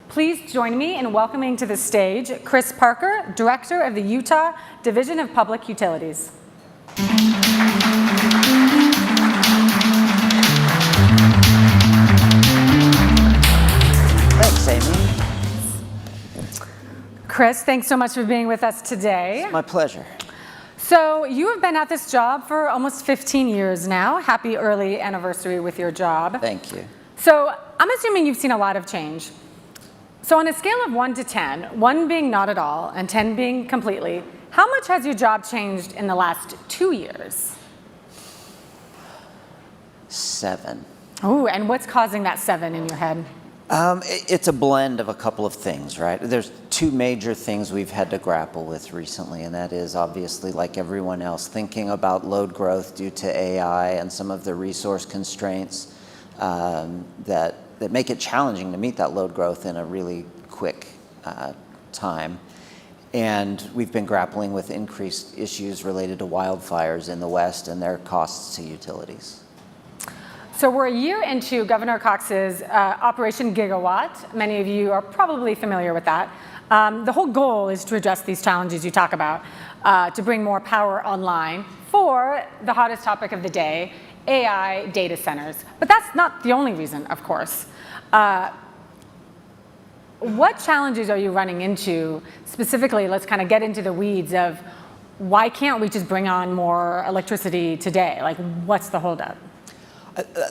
Please join me in welcoming to the stage Chris Parker, Director of the Utah Division of Public Utilities. Thanks, Amy. Chris, thanks so much for being with us today. It's my pleasure. So you have been at this job for almost 15 years now. Happy early anniversary with your job. Thank you. So I'm assuming you've seen a lot of change. So on a scale of 1 to 10, 1 being not at all and 10 being completely, how much has your job changed in the last 2 years? 7. Oh, and what's causing that 7 in your head? It's a blend of a couple of things, right? There's 2 major things we've had to grapple with recently, and that is obviously, like everyone else, thinking about load growth due to AI and some of the resource constraints that make it challenging to meet that load growth in a really quick time. And we've been grappling with increased issues related to wildfires in the West and their costs to utilities. So we're a year into Governor Cox's Operation Gigawatt. Many of you are probably familiar with that. The whole goal is to address these challenges you talk about, to bring more power online for the hottest topic of the day, AI data centers. But that's not the only reason, of course. What challenges are you running into specifically? Let's kind of get into the weeds of why can't we just bring on more electricity today? Like, what's the holdup?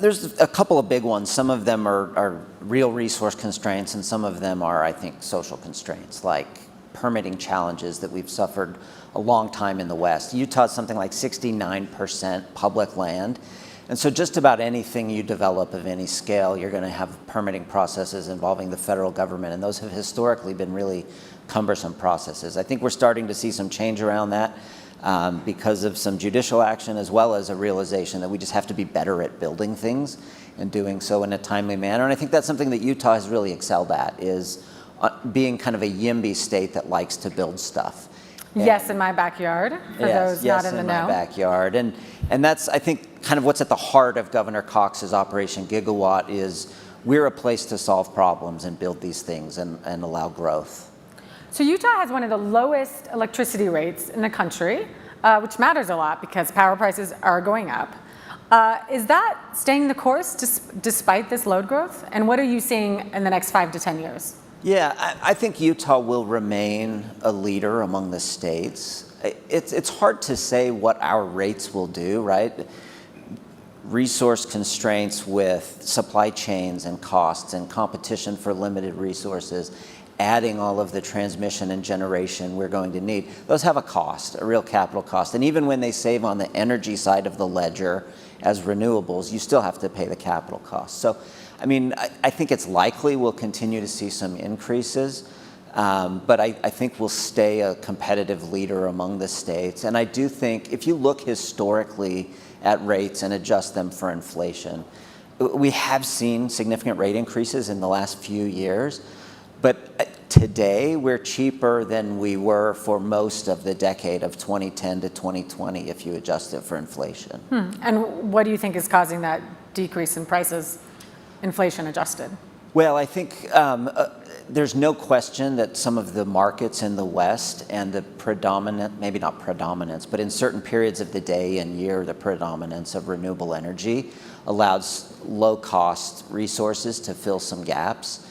There's a couple of big ones. Some of them are real resource constraints, and some of them are, I think, social constraints, like permitting challenges that we've suffered a long time in the West. Utah is something like 69% public land. And so just about anything you develop of any scale, you're going to have permitting processes involving the federal government, and those have historically been really cumbersome processes. I think we're starting to see some change around that. Because of some judicial action, as well as a realization that we just have to be better at building things and doing so in a timely manner. And I think that's something that Utah has really excelled at, is being kind of a YIMBY state that likes to build stuff. Yes, in my backyard, for those not in the know. Yes, in my backyard. And that's, I think, kind of what's at the heart of Governor Cox's Operation Gigawatt is we're a place to solve problems and build these things and allow growth. So Utah has one of the lowest electricity rates in the country, which matters a lot because power prices are going up. Is that staying the course despite this load growth? And what are you seeing in the next 5 to 10 years? Yeah, I think Utah will remain a leader among the states. It's hard to say what our rates will do, right? Resource constraints with supply chains and costs and competition for limited resources, adding all of the transmission and generation we're going to need, those have a cost, a real capital cost. And even when they save on the energy side of the ledger as renewables, you still have to pay the capital cost. So, I mean, I think it's likely we'll continue to see some increases, but I think we'll stay a competitive leader among the states. And I do think if you look historically at rates and adjust them for inflation, we have seen significant rate increases in the last few years. But today, we're cheaper than we were for most of the decade of 2010 to 2020 if you adjust it for inflation. And what do you think is causing that decrease in prices, inflation adjusted? Well, I think there's no question that some of the markets in the West and the predominant, maybe not predominance, but in certain periods of the day and year, the predominance of renewable energy allows low-cost resources to fill some gaps.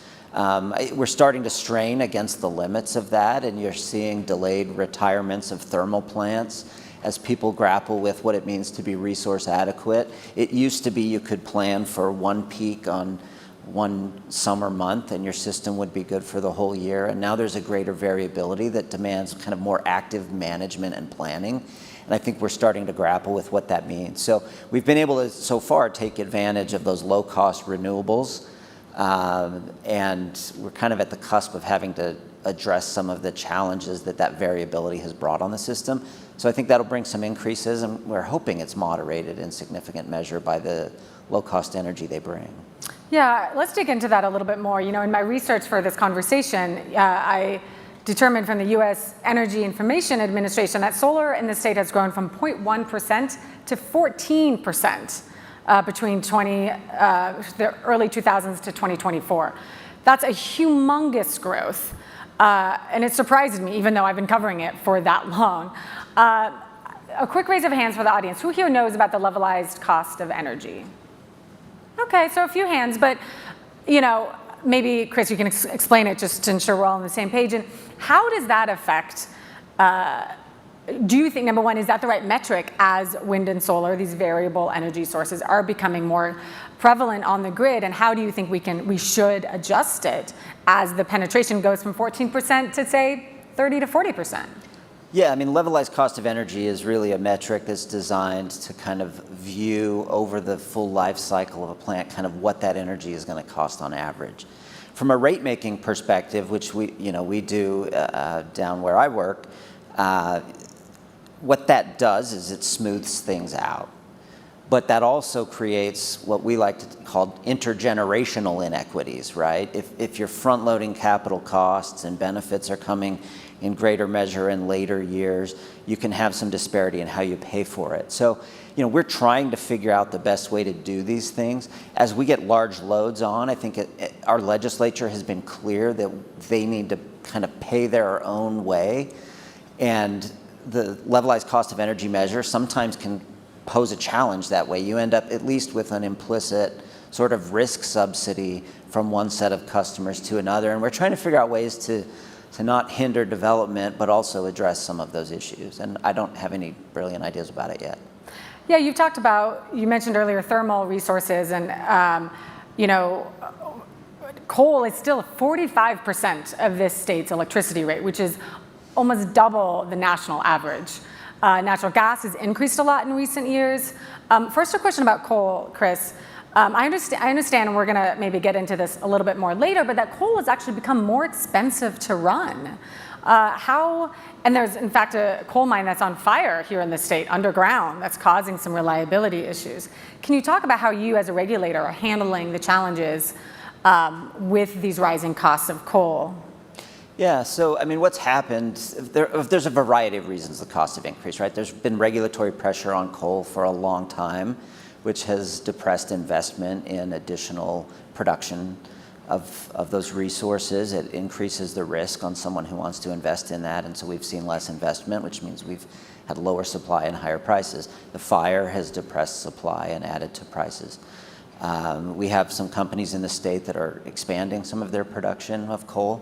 We're starting to strain against the limits of that, and you're seeing delayed retirements of thermal plants as people grapple with what it means to be resource adequate. It used to be you could plan for one peak on one summer month and your system would be good for the whole year, and now there's a greater variability that demands kind of more active management and planning. And I think we're starting to grapple with what that means. So we've been able to, so far, take advantage of those low-cost renewables. And we're kind of at the cusp of having to address some of the challenges that variability has brought on the system. So I think that'll bring some increases, and we're hoping it's moderated in significant measure by the low-cost energy they bring. Yeah, let's dig into that a little bit more. You know, in my research for this conversation, I determined from the U.S. Energy Information Administration that solar in the state has grown from 0.1% to 14%. Between the early 2000s to 2024. That's a humongous growth. And it surprised me, even though I've been covering it for that long. A quick raise of hands for the audience. Who here knows about the levelized cost of energy? Okay, so a few hands, but maybe, Chris, you can explain it just to ensure we're all on the same page. And how does that affect, do you think, number one, is that the right metric as wind and solar, these variable energy sources, are becoming more prevalent on the grid? And how do you think we should adjust it as the penetration goes from 14% to, say, 30 to 40%? Yeah, I mean, levelized cost of energy is really a metric that's designed to kind of view over the full life cycle of a plant kind of what that energy is going to cost on average. From a rate-making perspective, which we do down where I work, what that does is it smooths things out. But that also creates what we like to call intergenerational inequities, right? If you're front-loading capital costs and benefits are coming in greater measure in later years, you can have some disparity in how you pay for it. So, we're trying to figure out the best way to do these things. As we get large loads on, I think our legislature has been clear that they need to kind of pay their own way. And the levelized cost of energy measure sometimes can pose a challenge that way. You end up at least with an implicit sort of risk subsidy from one set of customers to another. And we're trying to figure out ways to not hinder development, but also address some of those issues. And I don't have any brilliant ideas about it yet. Yeah, you mentioned earlier thermal resources, and coal is still 45% of this state's electricity rate, which is almost double the national average. Natural gas has increased a lot in recent years. First, a question about coal, Chris. I understand, and we're going to maybe get into this a little bit more later, but that coal has actually become more expensive to run. And there's, in fact, a coal mine that's on fire here in the state, underground, that's causing some reliability issues. Can you talk about how you, as a regulator, are handling the challenges with these rising costs of coal? Yeah, so I mean, what's happened, there's a variety of reasons the costs have increased, right? There's been regulatory pressure on coal for a long time, which has depressed investment in additional production of those resources. It increases the risk on someone who wants to invest in that, and so we've seen less investment, which means we've had lower supply and higher prices. The fire has depressed supply and added to prices. We have some companies in the state that are expanding some of their production of coal.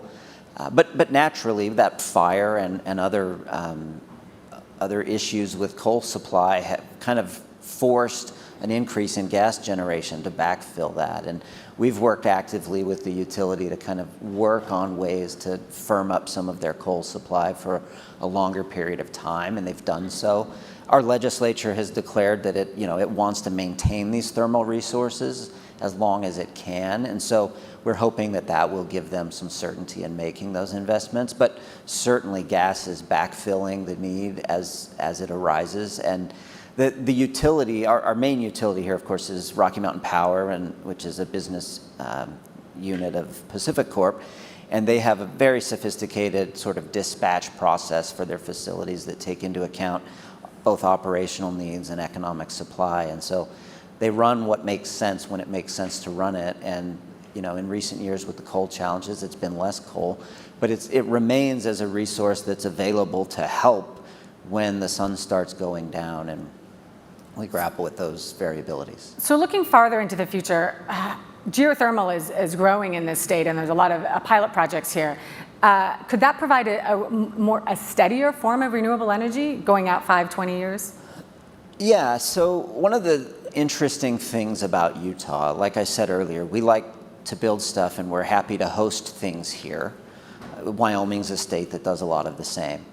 But naturally, that fire and other issues with coal supply have kind of forced an increase in gas generation to backfill that. And we've worked actively with the utility to kind of work on ways to firm up some of their coal supply for a longer period of time, and they've done so. Our legislature has declared that it wants to maintain these thermal resources as long as it can, and so we're hoping that will give them some certainty in making those investments. But certainly gas is backfilling the need as it arises. And the utility, our main utility here, of course, is Rocky Mountain Power, which is a business unit of Pacific Corp. And they have a very sophisticated sort of dispatch process for their facilities that take into account both operational needs and economic supply. And so they run what makes sense when it makes sense to run it. And in recent years with the coal challenges, it's been less coal, but it remains as a resource that's available to help when the sun starts going down, and we grapple with those variabilities. So looking farther into the future, geothermal is growing in this state, and there's a lot of pilot projects here. Could that provide a steadier form of renewable energy going out 5-20 years? Yeah, so one of the interesting things about Utah, like I said earlier, we like to build stuff and we're happy to host things here. Wyoming's a state that does a lot of the same.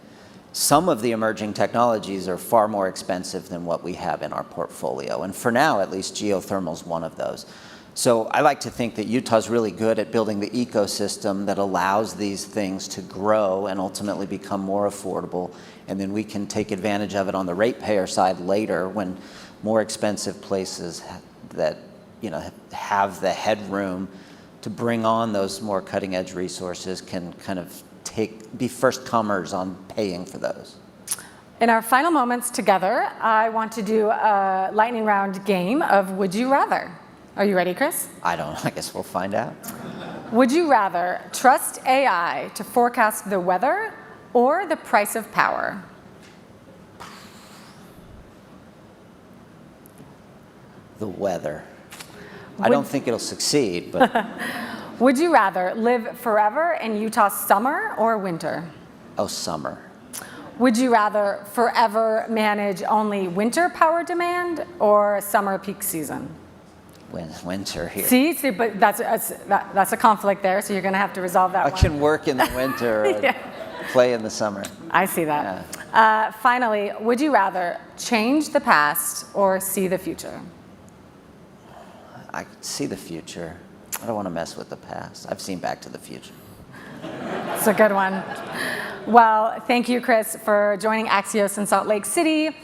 Some of the emerging technologies are far more expensive than what we have in our portfolio, and for now at least geothermal is one of those. So I like to think that Utah's really good at building the ecosystem that allows these things to grow and ultimately become more affordable, and then we can take advantage of it on the ratepayer side later when more expensive places that have the headroom to bring on those more cutting edge resources can kind of be first comers on paying for those. In our final moments together, I want to do a lightning round game of Would You Rather. Are you ready, Chris? I guess we'll find out. Would you rather trust AI to forecast the weather or the price of power? The weather. I don't think it'll succeed, but Would you rather live forever in Utah's summer or winter? oh, summer. Would you rather forever manage only winter power demand or summer peak season? Winter here. See, but that's a conflict there, so you're going to have to resolve that I one. can work in the winter and play in the summer. I see that. Finally, would you rather change the past or see the future? I see the future. I don't want to mess with the past. I've seen Back to the Future. It's a good one. Well, thank you, Chris, for joining Axios in Salt Lake City.